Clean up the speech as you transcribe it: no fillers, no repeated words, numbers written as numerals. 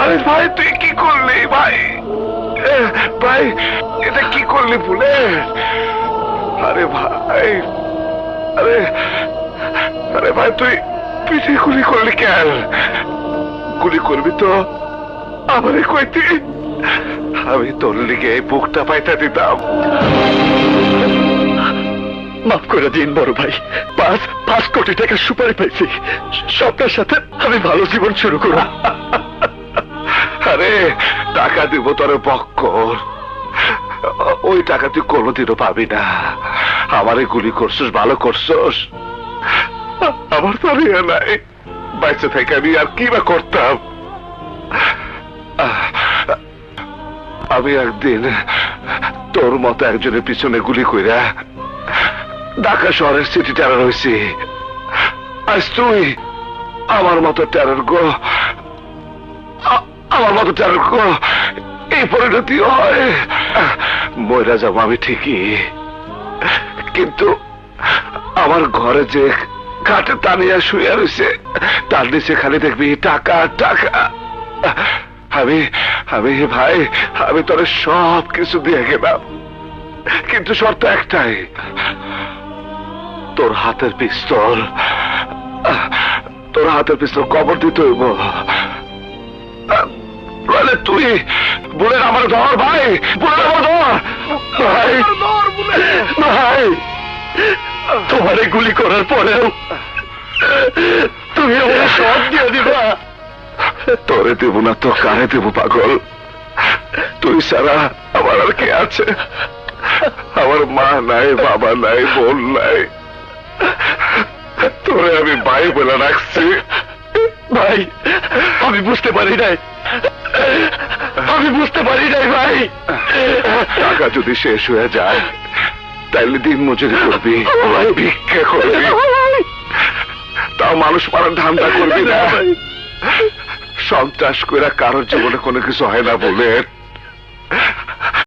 আরে ভাই তুই কি করলি ভাই? ভাই এটা কি করলি ভুলে? আরে ভাই, আরে আরে ভাই তুই পিঠে গুলি করলি কেন? গুলি করবি তো আমারে কইতি, আমি তোর লিগে এই বুকটা পাইতা দিতাম। মাফ করে দিন বড় ভাই, 5 কোটি টাকা সুপারি পাইছি, সবটার সাথে আমি ভালো জীবন শুরু করব। আরে টাকা দিব তোর বক্কর, ওই টাকা তুই কোনোদিনও পাবি না। আমারে গুলি করছিস, ভালো করছিস, আমার তো ইয়ে নাই, বাইচে থেকে আমি আর কি বা করতাম। আমি একদিন তোর মতো একজনের পিছনে গুলি কইরা ঢাকা শহরের সিটি টেরর হয়েছি। আজ তুই আমার মতো টেরর গো, আমার মতো টেরর গো এই পরিণতি হয়। ময়রা যাবো আমি ঠিকই, কিন্তু আমার ঘরে যে খাটে টানিয়া শুয়ে রয়েছে তার নিচে খালি দেখবি টাকা টাকা। আমি আমি ভাই আমি তোর সব কিছু দিয়ে গেলাম, কিন্তু শর্ত একটাই, তোর হাতের পিস্তল কবর দিতে হইব। তুই বলে আমার ধর ভাই, বলে আমার ধর ভাই, ভাই তোমারে গুলি করার পরেও তুমি আমার সব দিয়ে দিবা। তোরে দেব না তো কারে দেব পাগল? তুই ছাড়া আমার আর কে আছে? আমার মা নাই, বাবা নাই, বোন নাই, তোরে আমি ভাই বলে রাখছি। ভাই আমি বুঝতে পারি নাই, ভাই। টাকা যদি শেষ হয়ে যায় তাইলে দিন মজুরি করবি, ভিক্ষা করবি, তাও মানুষ মারার ধান্দা করবি না। সন্ত্রাস করে কারোর জীবনে কোনো কিছু হয় না বলে